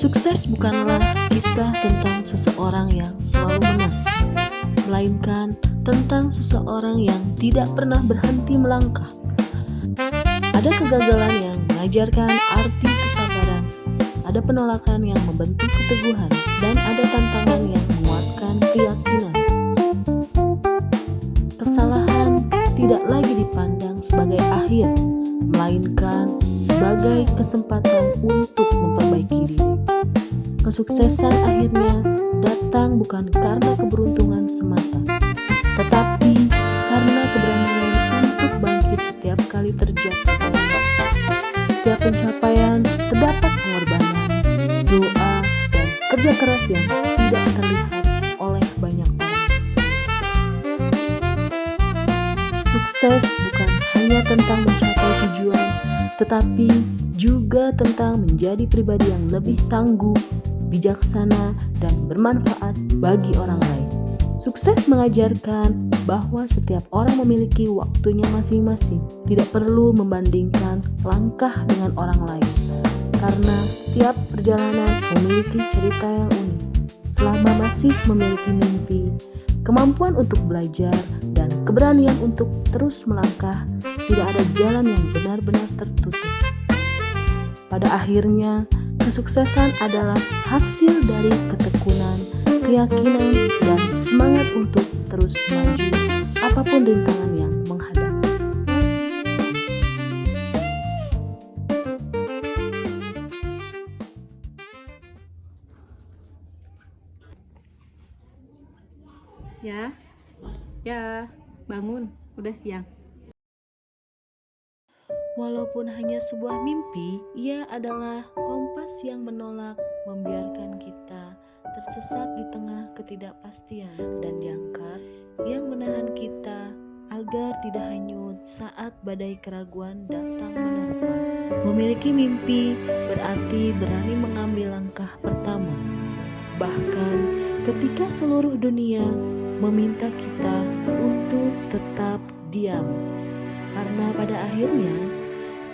Sukses bukanlah kisah tentang seseorang yang selalu menang, melainkan tentang seseorang yang tidak pernah berhenti melangkah. Ada kegagalan yang mengajarkan arti kesabaran, ada penolakan yang membentuk keteguhan, dan ada tantangan yang menguatkan keyakinan. Kesalahan tidak lagi dipandang sebagai akhir, melainkan sebagai kesempatan untuk memperbaiki diri. Kesuksesan akhirnya datang bukan karena keberuntungan semata, tetapi karena keberanian untuk bangkit setiap kali terjatuh. Setiap pencapaian terdapat pengorbanan, doa, dan kerja keras yang tidak terlihat oleh banyak orang. Sukses bukan hanya tentang mencapai tujuan, tetapi juga tentang menjadi pribadi yang lebih tangguh, bijaksana, dan bermanfaat bagi orang lain. Sukses mengajarkan bahwa setiap orang memiliki waktunya masing-masing, tidak perlu membandingkan langkah dengan orang lain, karena setiap perjalanan memiliki cerita yang unik. Selama masih memiliki mimpi, kemampuan untuk belajar, dan keberanian untuk terus melangkah, tidak ada jalan yang benar-benar tertutup. Pada akhirnya, kesuksesan adalah hasil dari ketekunan, keyakinan, dan semangat untuk terus maju apapun rintangan yang menghadap. Ya, bangun, udah siang. Walaupun hanya sebuah mimpi, ia adalah kompas yang menolak membiarkan kita tersesat di tengah ketidakpastian, dan jangkar yang menahan kita agar tidak hanyut saat badai keraguan datang menerpa. Memiliki mimpi berarti berani mengambil langkah pertama, bahkan ketika seluruh dunia meminta kita untuk tetap diam. Karena pada akhirnya,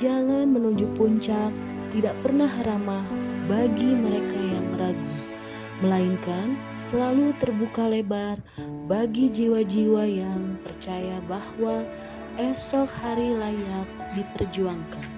jalan menuju puncak tidak pernah ramah bagi mereka yang ragu, melainkan selalu terbuka lebar bagi jiwa-jiwa yang percaya bahwa esok hari layak diperjuangkan.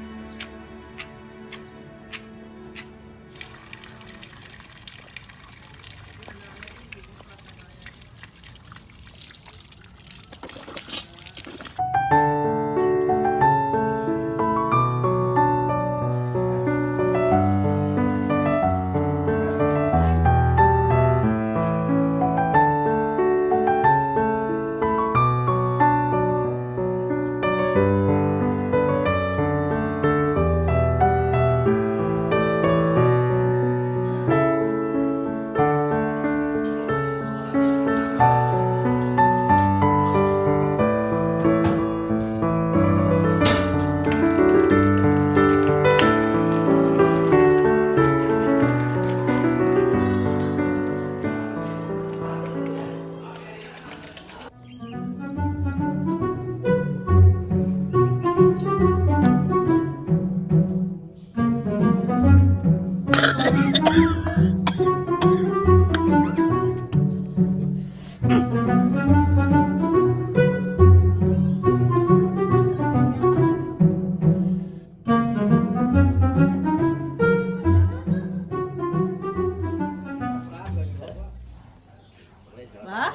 Bah,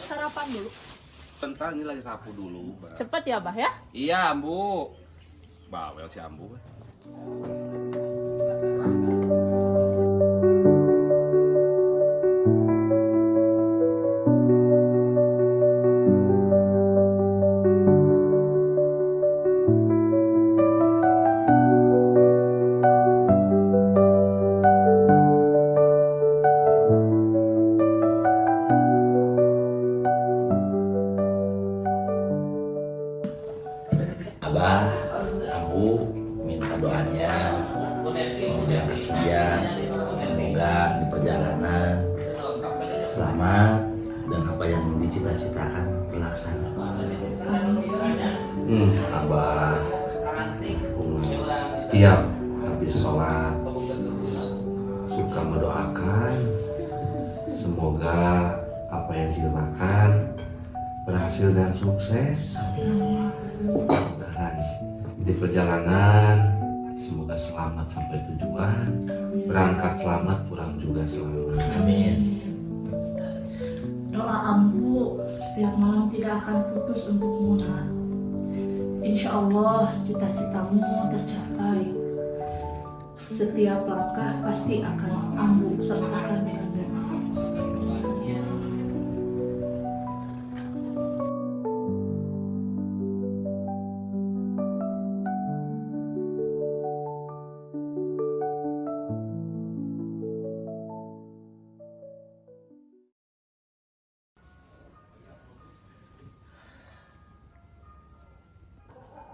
sarapan dulu. Bentar, ini lagi sapu dulu, Mbak. Cepet ya, Bah ya? Iya, Ambu. Bawel si Ambu. Abah, Ambu minta doanya mau berangkat kerja, semoga di perjalanan selamat dan apa yang dicita-citakan terlaksana. Abah tiap habis sholat suka Semoga apa yang dilakukan berhasil dan sukses. Mudah-mudahan di perjalanan semoga selamat sampai tujuan, berangkat selamat, pulang juga selamat. Amin. Doa Ambu setiap malam tidak akan putus untuk Muna. Insya Allah cita-citamu tercapai. Setiap langkah pasti akan Ambu sertakan dengan doa.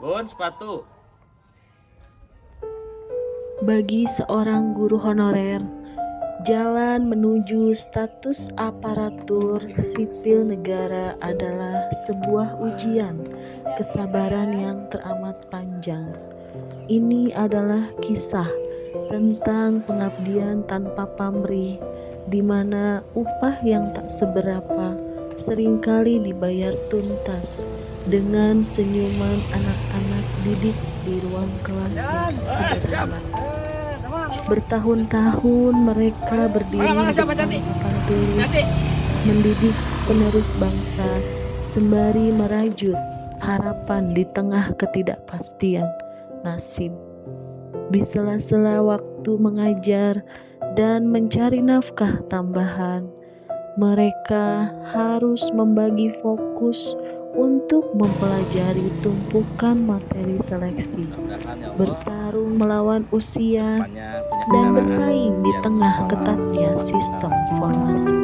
Bun, sepatu. Bagi seorang guru honorer, jalan menuju status aparatur sipil negara adalah sebuah ujian kesabaran yang teramat panjang. Ini adalah kisah tentang pengabdian tanpa pamrih, di mana upah yang tak seberapa seringkali dibayar tuntas dengan senyuman anak-anak didik di ruang kelas yang sederhana. Bertahun-tahun mereka berdiri di depan papan tulis, mendidik penerus bangsa sembari merajut harapan di tengah ketidakpastian nasib. Di sela-sela waktu mengajar dan mencari nafkah tambahan, mereka harus membagi fokus untuk mempelajari tumpukan materi seleksi, bertarung melawan usia, dan bersaing di tengah ketatnya sistem formasi.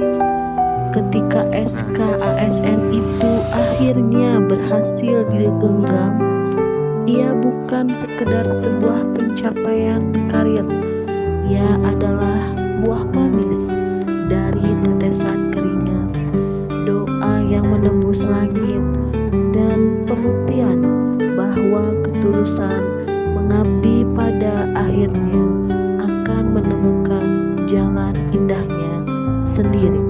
Ketika SK ASN itu akhirnya berhasil digenggam, ia bukan sekedar sebuah pencapaian karir, ia adalah buah manis dari tetesan keringat, doa yang menembus langit, dan pembuktian bahwa ketulusan mengabdi pada akhirnya akan menemukan jalan indahnya sendiri.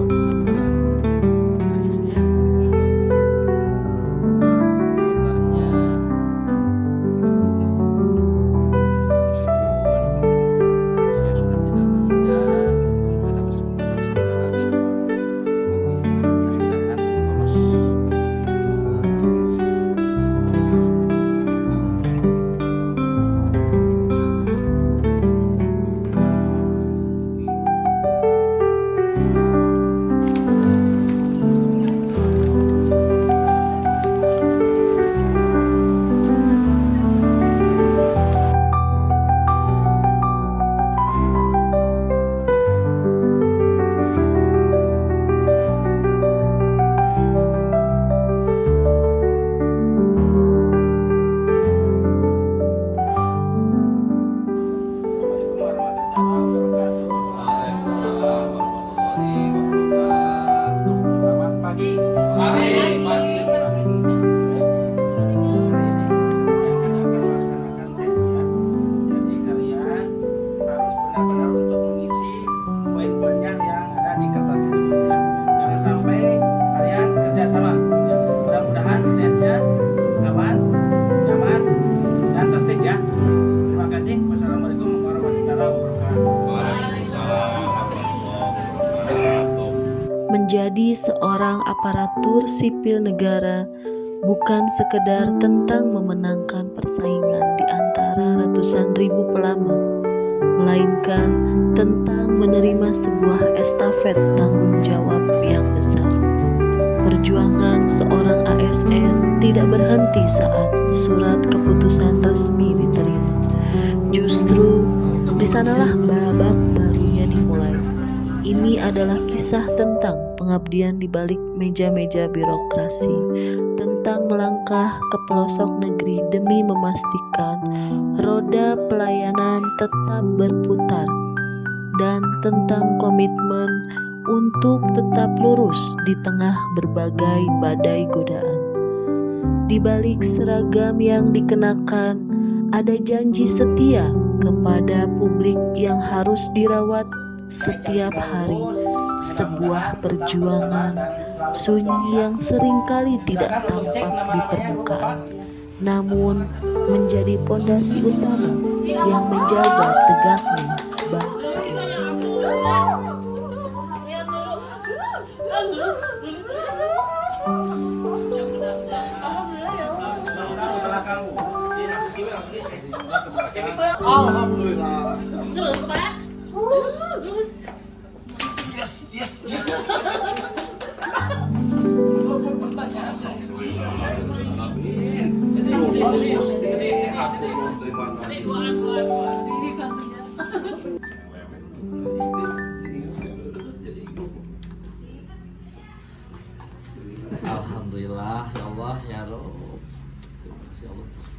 Menjadi seorang aparatur sipil negara bukan sekedar tentang memenangkan persaingan di antara ratusan ribu pelamar, melainkan tentang menerima sebuah estafet tanggung jawab yang besar. Perjuangan seorang ASN tidak berhenti saat surat keputusan resmi diterima. Justru di sanalah babak barunya dimulai. Ini adalah kisah tentang pengabdian di balik meja-meja birokrasi, tentang melangkah ke pelosok negeri demi memastikan roda pelayanan tetap berputar, dan tentang komitmen untuk tetap lurus di tengah berbagai badai godaan. Di balik seragam yang dikenakan, ada janji setia kepada publik yang harus dirawat setiap hari, sebuah perjuangan sunyi yang seringkali tidak tampak di permukaan, namun menjadi pondasi utama yang menjaga tegaknya bangsa ini. Alhamdulillah. Alhamdulillah ya Allah ya Rob. Ya Allah.